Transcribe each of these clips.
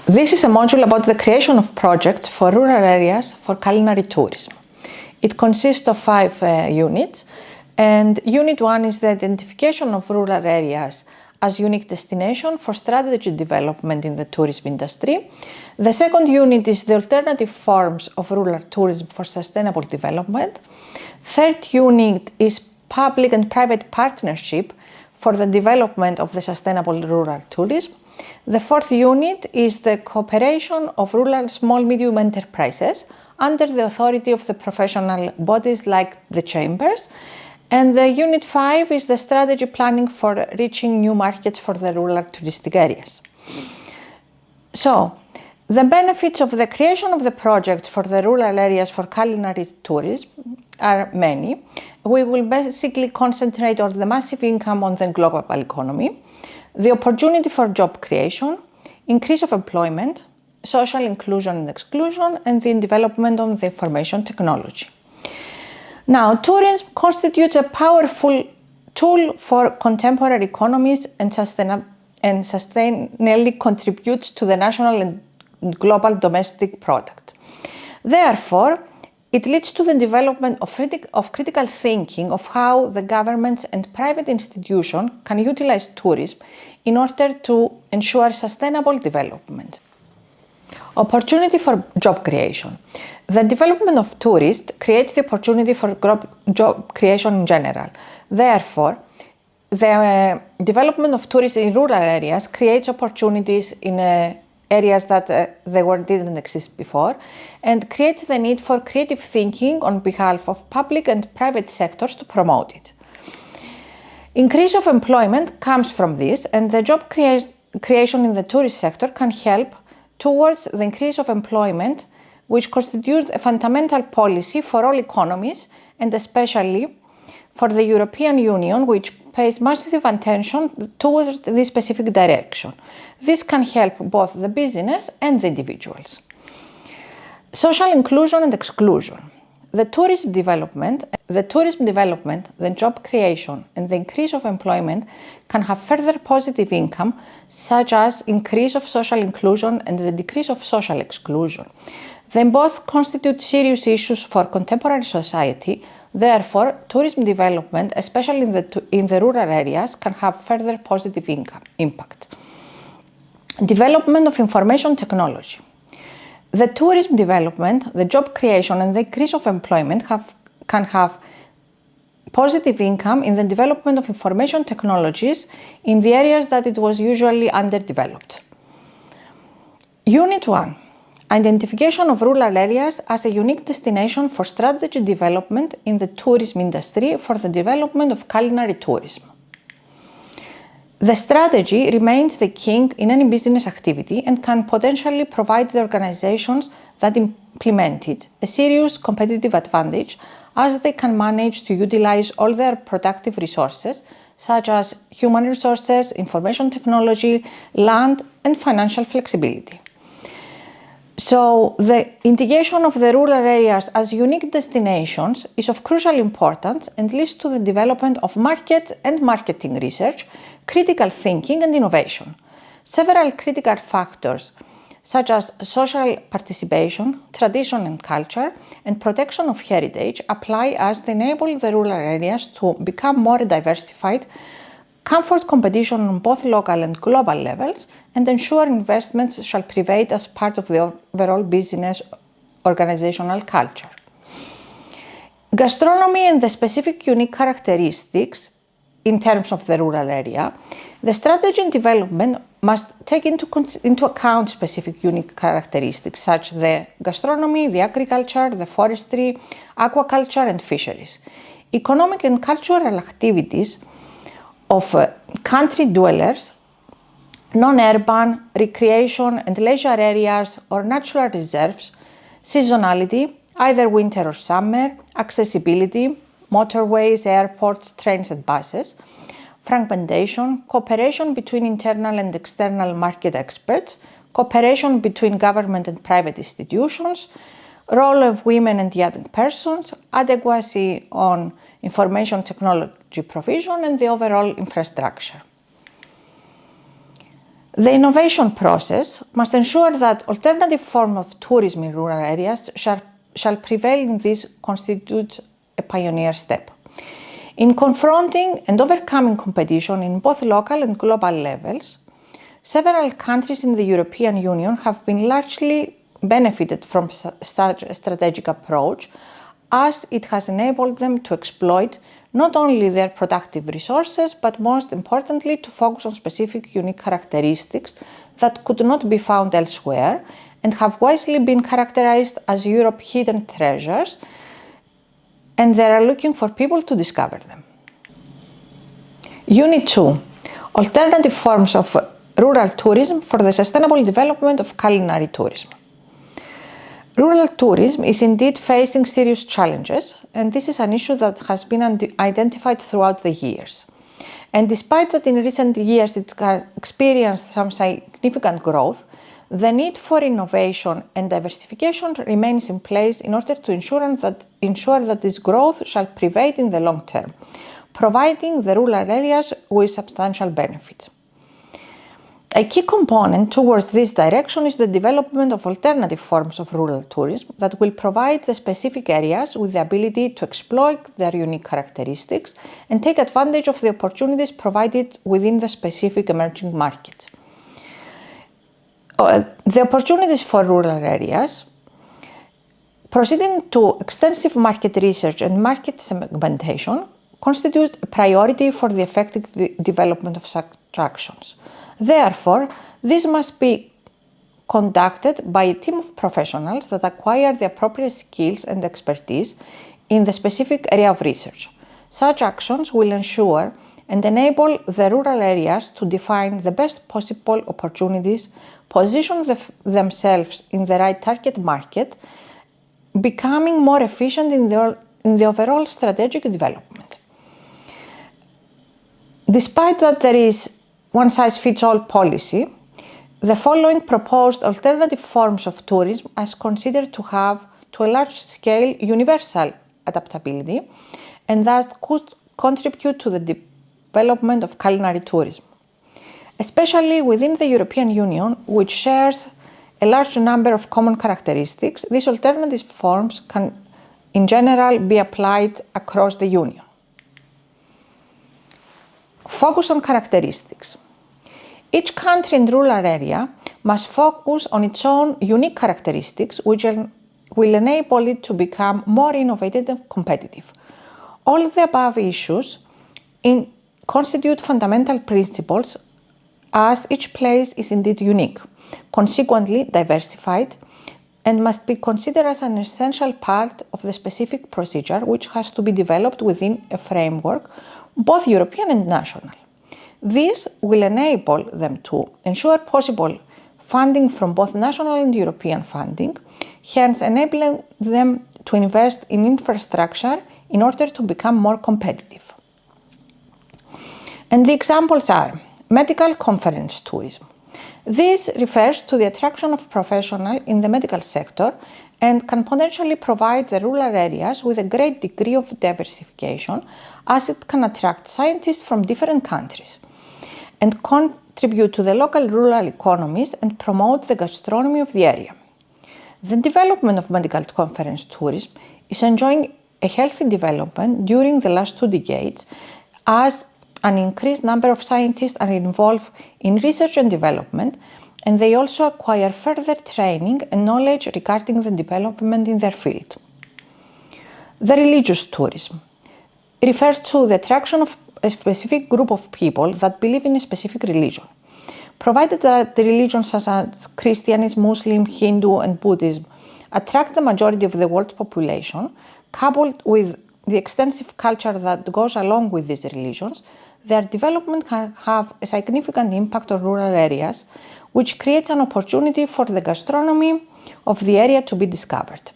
This is a module about the creation of projects for rural areas for culinary tourism. It consists of 5 units, and Unit 1 is the identification of rural areas as unique destination for strategy development in the tourism industry. The second unit is the alternative forms of rural tourism for sustainable development. Third unit is public and private partnership for the development of the sustainable rural tourism. The fourth unit is the cooperation of rural small-medium enterprises under the authority of the professional bodies like the chambers. And the Unit 5 is the strategy planning for reaching new markets for the rural touristic areas. So, the benefits of the creation of the project for the rural areas for culinary tourism are many. We will basically concentrate on the massive income on the global economy, the opportunity for job creation, increase of employment, social inclusion and exclusion, and the development of the information technology. Now, tourism constitutes a powerful tool for contemporary economies and sustainably contributes to the national and global domestic product. Therefore, it leads to the development of critical thinking of how the governments and private institutions can utilize tourism in order to ensure sustainable development. Opportunity for job creation. The development of tourists creates the opportunity for job creation in general. Therefore, the development of tourists in rural areas creates opportunities in areas that didn't exist before, and creates the need for creative thinking on behalf of public and private sectors to promote it. Increase of employment comes from this, and the job creation in the tourist sector can help towards the increase of employment, which constitutes a fundamental policy for all economies, and especially for the European Union, which pays massive attention towards this specific direction. This can help both the business and the individuals. Social inclusion and exclusion. The tourism development, the job creation, and the increase of employment can have further positive income, such as increase of social inclusion and the decrease of social exclusion. They both constitute serious issues for contemporary society. Therefore, tourism development, especially in the rural areas, can have further positive impact. Development of information technology. The tourism development, the job creation, and the increase of employment can have positive income in the development of information technologies in the areas that it was usually underdeveloped. Unit 1. Identification of rural areas as a unique destination for strategy development in the tourism industry for the development of culinary tourism. The strategy remains the king in any business activity and can potentially provide the organizations that implement it a serious competitive advantage, as they can manage to utilize all their productive resources, such as human resources, information technology, land, and financial flexibility. So, the indication of the rural areas as unique destinations is of crucial importance and leads to the development of market and marketing research, critical thinking, and innovation. Several critical factors, such as social participation, tradition and culture, and protection of heritage, apply as they enable the rural areas to become more diversified, comfort competition on both local and global levels, and ensure investments shall prevail as part of the overall business organizational culture. Gastronomy and the specific unique characteristics in terms of the rural area. The strategy and development must take into account specific unique characteristics such as the gastronomy, the agriculture, the forestry, aquaculture, and fisheries. Economic and cultural activities of country dwellers, non-urban, recreation and leisure areas or natural reserves, seasonality, either winter or summer, accessibility, motorways, airports, trains and buses, fragmentation, cooperation between internal and external market experts, cooperation between government and private institutions, role of women and young persons, adequacy on information technology provision, and the overall infrastructure. The innovation process must ensure that alternative forms of tourism in rural areas shall prevail, and this constitutes a pioneer step. In confronting and overcoming competition in both local and global levels, several countries in the European Union have been largely benefited from such a strategic approach, as it has enabled them to exploit not only their productive resources, but most importantly to focus on specific unique characteristics that could not be found elsewhere and have wisely been characterized as Europe's hidden treasures, and they are looking for people to discover them. Unit 2. Alternative forms of rural tourism for the sustainable development of culinary tourism. Rural tourism is indeed facing serious challenges, and this is an issue that has been identified throughout the years. And despite that in recent years it has experienced some significant growth, the need for innovation and diversification remains in place in order to ensure that this growth shall prevail in the long term, providing the rural areas with substantial benefits. A key component towards this direction is the development of alternative forms of rural tourism that will provide the specific areas with the ability to exploit their unique characteristics and take advantage of the opportunities provided within the specific emerging markets. The opportunities for rural areas. Proceeding to extensive market research and market segmentation constitute a priority for the effective development of such actions. Therefore, this must be conducted by a team of professionals that acquire the appropriate skills and expertise in the specific area of research. Such actions will ensure and enable the rural areas to define the best possible opportunities, position themselves in the right target market, becoming more efficient in the overall strategic development. Despite that there is one-size-fits-all policy, the following proposed alternative forms of tourism are considered to have, to a large scale, universal adaptability and thus could contribute to the development of culinary tourism. Especially within the European Union, which shares a large number of common characteristics, these alternative forms can in general be applied across the Union. Focus on characteristics. Each country and rural area must focus on its own unique characteristics, which will enable it to become more innovative and competitive. All the above issues constitute fundamental principles, as each place is indeed unique, consequently diversified, and must be considered as an essential part of the specific procedure which has to be developed within a framework, both European and national. This will enable them to ensure possible funding from both national and European funding, hence enabling them to invest in infrastructure in order to become more competitive. And the examples are medical conference tourism. This refers to the attraction of professionals in the medical sector and can potentially provide the rural areas with a great degree of diversification, as it can attract scientists from different countries and contribute to the local rural economies and promote the gastronomy of the area. The development of medical conference tourism is enjoying a healthy development during the last 2 decades, as an increased number of scientists are involved in research and development, and they also acquire further training and knowledge regarding the development in their field. The religious tourism refers to the attraction of a specific group of people that believe in a specific religion. Provided that the religions such as Christianism, Muslim, Hindu, and Buddhism attract the majority of the world's population, coupled with the extensive culture that goes along with these religions, their development can have a significant impact on rural areas, which creates an opportunity for the gastronomy of the area to be discovered.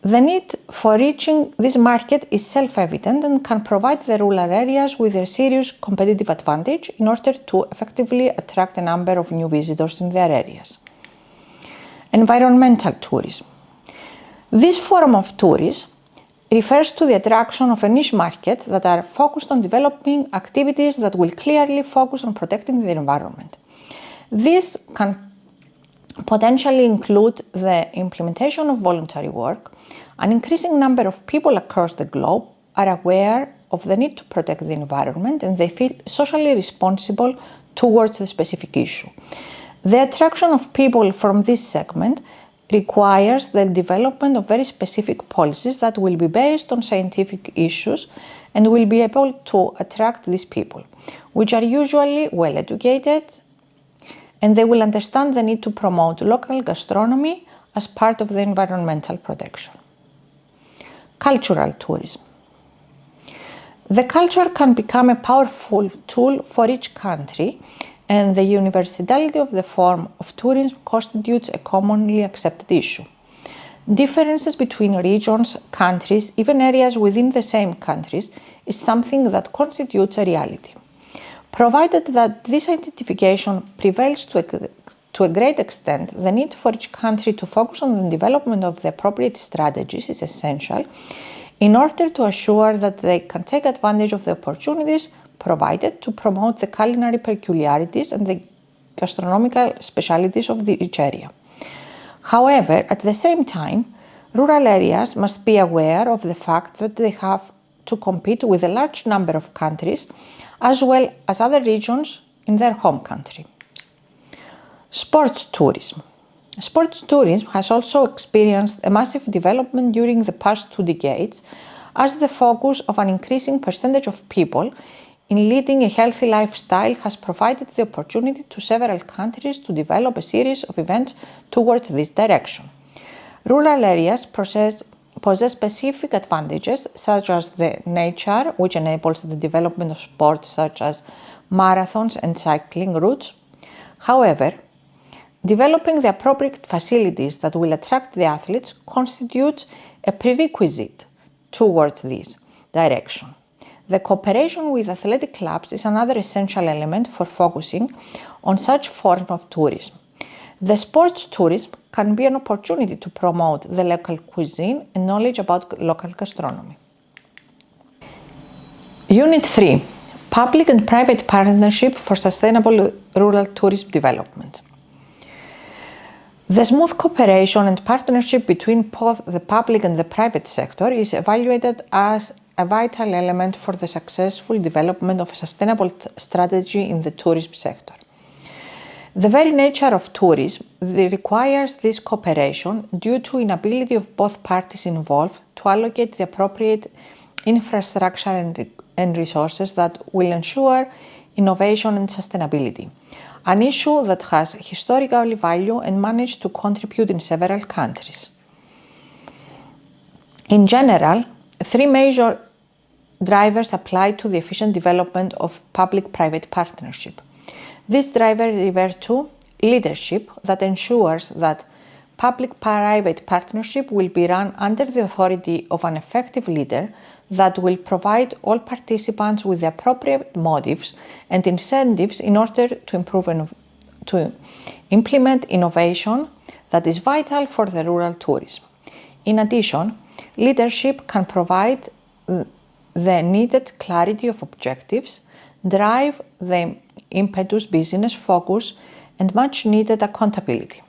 The need for reaching this market is self-evident and can provide the rural areas with a serious competitive advantage in order to effectively attract a number of new visitors in their areas. Environmental tourism. This form of tourism refers to the attraction of a niche market that are focused on developing activities that will clearly focus on protecting the environment. This can potentially include the implementation of voluntary work. An increasing number of people across the globe are aware of the need to protect the environment, and they feel socially responsible towards the specific issue. The attraction of people from this segment requires the development of very specific policies that will be based on scientific issues and will be able to attract these people, which are usually well educated, and they will understand the need to promote local gastronomy as part of the environmental protection. Cultural tourism. The culture can become a powerful tool for each country, and the universality of the form of tourism constitutes a commonly accepted issue. Differences between regions, countries, even areas within the same countries is something that constitutes a reality. Provided that this identification prevails to a great extent, the need for each country to focus on the development of the appropriate strategies is essential in order to assure that they can take advantage of the opportunities provided to promote the culinary peculiarities and the gastronomical specialities of each area. However, at the same time, rural areas must be aware of the fact that they have to compete with a large number of countries as well as other regions in their home country. Sports tourism. Sports tourism has also experienced a massive development during the past 2 decades as the focus of an increasing percentage of people in leading a healthy lifestyle has provided the opportunity to several countries to develop a series of events towards this direction. Rural areas possess specific advantages such as the nature, which enables the development of sports such as marathons and cycling routes. However, developing the appropriate facilities that will attract the athletes constitutes a prerequisite towards this direction. The cooperation with athletic clubs is another essential element for focusing on such forms of tourism. The sports tourism can be an opportunity to promote the local cuisine and knowledge about local gastronomy. Unit 3. Public and private partnership for sustainable rural tourism development. The smooth cooperation and partnership between both the public and the private sector is evaluated as a vital element for the successful development of a sustainable strategy in the tourism sector. The very nature of tourism requires this cooperation due to inability of both parties involved to allocate the appropriate infrastructure and resources that will ensure innovation and sustainability, an issue that has historical value and managed to contribute in several countries. In general, 3 major drivers apply to the efficient development of public-private partnership. These drivers refer to leadership that ensures that public-private partnership will be run under the authority of an effective leader that will provide all participants with the appropriate motives and incentives in order to implement innovation that is vital for the rural tourism. In addition, leadership can provide the needed clarity of objectives, drive the impetus business focus, and much needed accountability.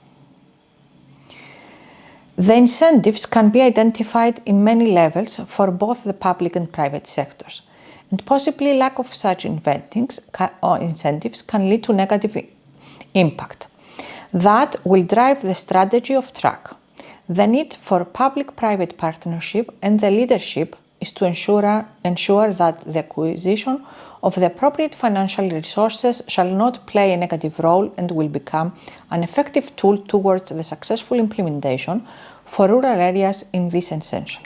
The incentives can be identified in many levels for both the public and private sectors, and possibly lack of such incentives can lead to negative impact. That will drive the strategy of track. The need for public-private partnership and the leadership is to ensure that the acquisition of the appropriate financial resources shall not play a negative role and will become an effective tool towards the successful implementation for rural areas in this essential.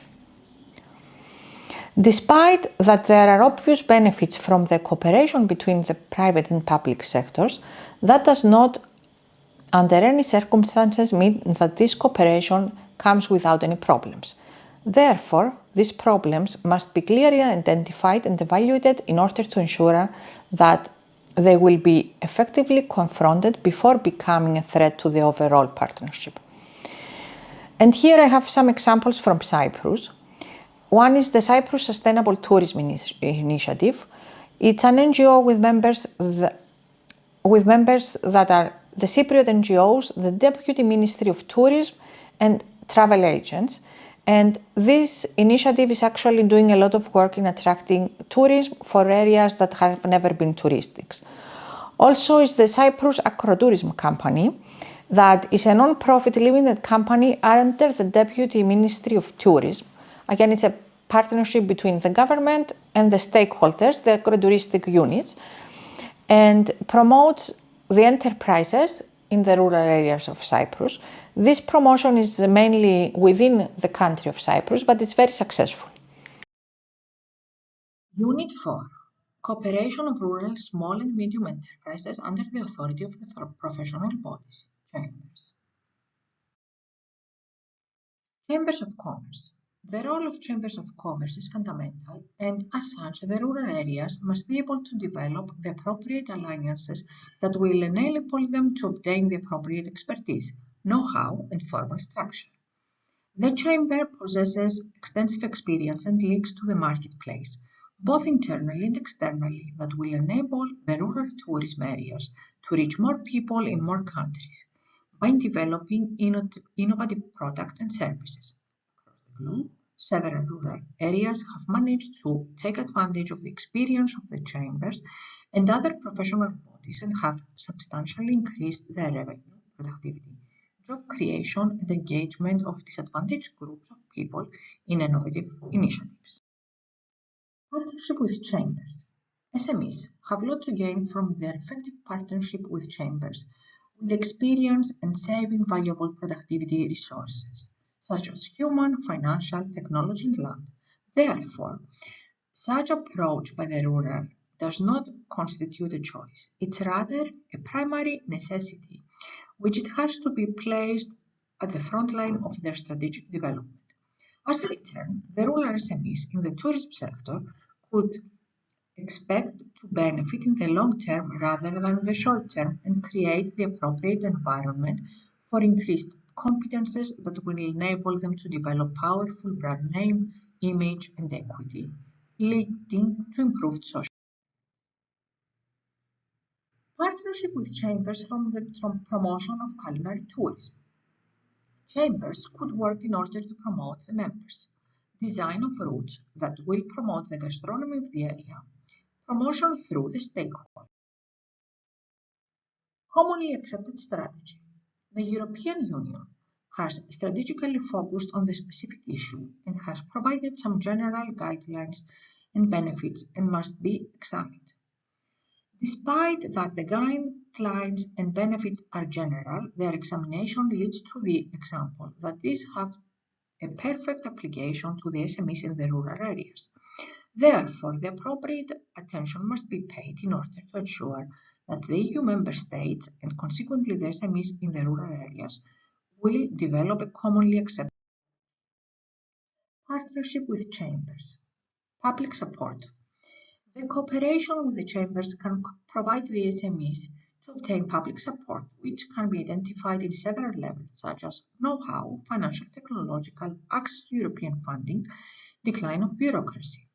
Despite that there are obvious benefits from the cooperation between the private and public sectors, that does not under any circumstances mean that this cooperation comes without any problems. Therefore, these problems must be clearly identified and evaluated in order to ensure that they will be effectively confronted before becoming a threat to the overall partnership. And here I have some examples from Cyprus. One is the Cyprus Sustainable Tourism Initiative. It's an NGO with members that are the Cypriot NGOs, the Deputy Ministry of Tourism, and travel agents. And this initiative is actually doing a lot of work in attracting tourism for areas that have never been touristic. Also is the Cyprus Acrotourism Company, that is a non-profit limited company under the Deputy Ministry of Tourism. Again, it's a partnership between the government and the stakeholders, the agro-touristic units, and promotes the enterprises in the rural areas of Cyprus. This promotion is mainly within the country of Cyprus, but it's very successful. Unit 4. Cooperation of rural small and medium enterprises under the authority of the professional bodies, chambers. Chambers of Commerce. The role of chambers of commerce is fundamental, and as such, the rural areas must be able to develop the appropriate alliances that will enable them to obtain the appropriate expertise, know-how, and formal structure. The chamber possesses extensive experience and links to the marketplace, both internally and externally, that will enable the rural tourism areas to reach more people in more countries by developing innovative products and services. Across the globe, several rural areas have managed to take advantage of the experience of the chambers and other professional bodies and have substantially increased their revenue, productivity, job creation, and engagement of disadvantaged groups of people in innovative initiatives. Partnership with chambers. SMEs have a lot to gain from their effective partnership with chambers, with experience and saving valuable productivity resources, such as human, financial, technology, and land. Therefore, such approach by the rural does not constitute a choice. It's rather a primary necessity, which it has to be placed at the front line of their strategic development. As a return, the rural SMEs in the tourism sector could expect to benefit in the long term rather than the short term and create the appropriate environment for increased competences that will enable them to develop powerful brand name, image, and equity, leading to improved social. Partnership with chambers from the promotion of culinary tourism. Chambers could work in order to promote the members. Design of routes that will promote the gastronomy of the area. Promotion through the stakeholders. Commonly accepted strategy. The European Union has strategically focused on the specific issue and has provided some general guidelines and benefits and must be examined. Despite that the guidelines and benefits are general, their examination leads to the example that these have a perfect application to the SMEs in the rural areas. Therefore, the appropriate attention must be paid in order to ensure that the EU member states and consequently the SMEs in the rural areas will develop a commonly accepted partnership with chambers. Public support. The cooperation with the chambers can provide the SMEs to obtain public support, which can be identified in several levels, such as know-how, financial, technological, access to European funding, decline of bureaucracy.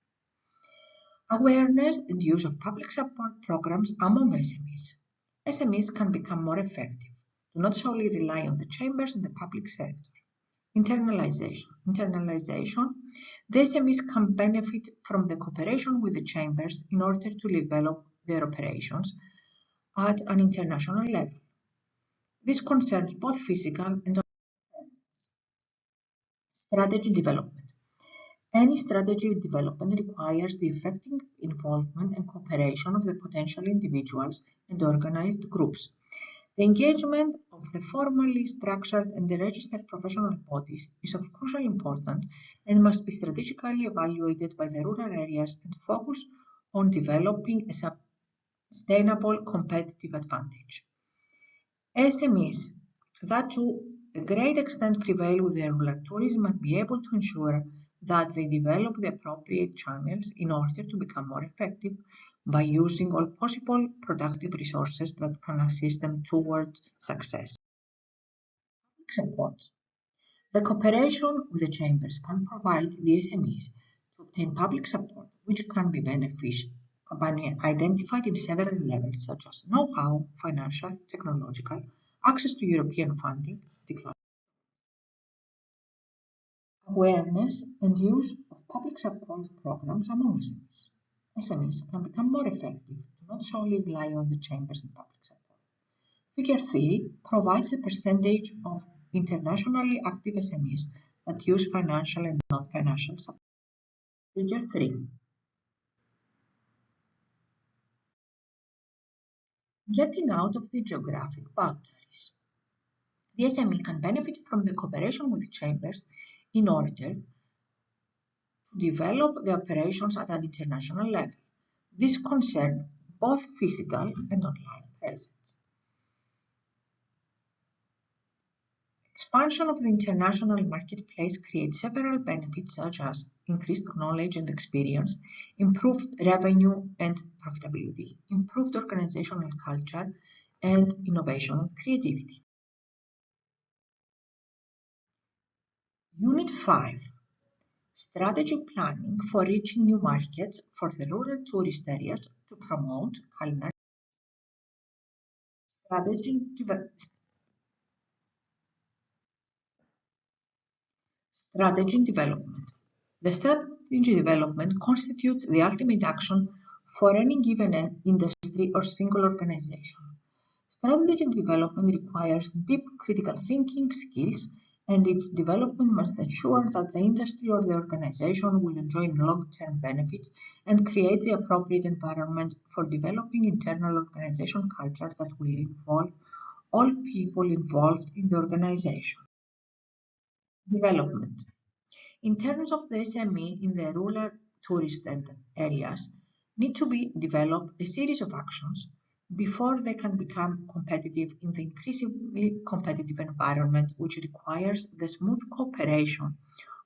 Awareness and use of public support programs among SMEs. SMEs can become more effective to not solely rely on the chambers and the public sector. Internalization. The SMEs can benefit from the cooperation with the chambers in order to develop their operations at an international level. This concerns both physical and strategy development. Any strategy development requires the effective involvement and cooperation of the potential individuals and organized groups. The engagement of the formally structured and the registered professional bodies is of crucial importance and must be strategically evaluated by the rural areas and focus on developing a sustainable competitive advantage. SMEs that to a great extent prevail with the rural tourism must be able to ensure that they develop the appropriate channels in order to become more effective by using all possible productive resources that can assist them towards success. Support. The cooperation with the chambers can provide the SMEs to obtain public support, which can be beneficial company identified in several levels such as know-how, financial, technological, access to European funding, decline, awareness and use of public support programs among SMEs. SMEs can become more effective to not solely rely on the chambers and public support. Figure 3 provides a percentage of internationally active SMEs that use financial and non-financial support. Figure 3. Getting out of the geographic boundaries. The SME can benefit from the cooperation with chambers in order to develop the operations at an international level. This concerns both physical and online presence. Expansion of the international marketplace creates several benefits such as increased knowledge and experience, improved revenue and profitability, improved organizational culture, and innovation and creativity. Unit 5. Strategy planning for reaching new markets for the rural tourist areas to promote culinary strategy development. The strategy development constitutes the ultimate action for any given industry or single organization. Strategy development requires deep critical thinking skills, and its development must ensure that the industry or the organization will enjoy long-term benefits and create the appropriate environment for developing internal organization culture that will involve all people involved in the organization. Development. In terms of the SME in the rural tourist areas, need to be developed a series of actions before they can become competitive in the increasingly competitive environment, which requires the smooth cooperation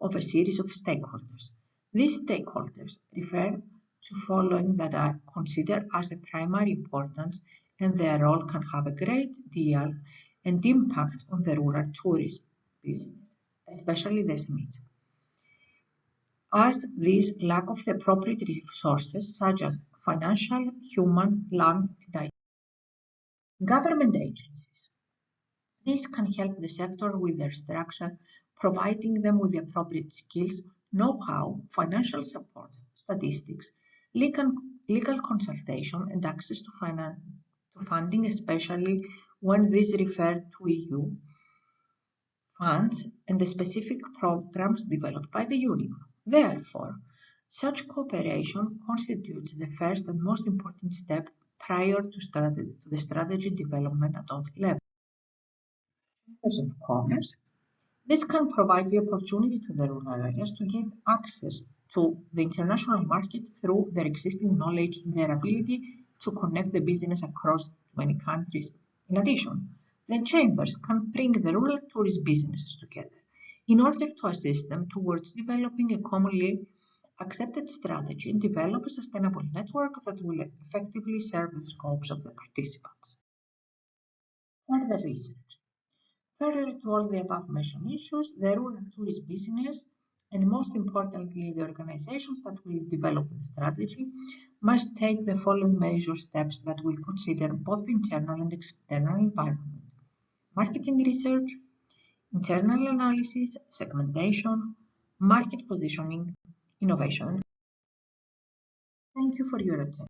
of a series of stakeholders. These stakeholders refer to following that are considered as a primary importance, and their role can have a great deal and impact on the rural tourist businesses, especially the SMEs. As this lack of the appropriate resources such as financial, human, land, and IT. Government agencies. This can help the sector with their structure, providing them with the appropriate skills, know-how, financial support, statistics, legal consultation, and access to funding, especially when these refer to EU funds and the specific programs developed by the Union. Therefore, such cooperation constitutes the first and most important step prior to the strategy development at all levels. Of commerce, this can provide the opportunity to the rural areas to get access to the international market through their existing knowledge and their ability to connect the business across many countries. In addition, the chambers can bring the rural tourist businesses together in order to assist them towards developing a commonly accepted strategy and develop a sustainable network that will effectively serve the scopes of the participants. Further research. Further to all the above-mentioned issues, the rural tourist business, and most importantly the organizations that will develop the strategy, must take the following major steps that will consider both the internal and external environment: marketing research, internal analysis, segmentation, market positioning, innovation. Thank you for your attention.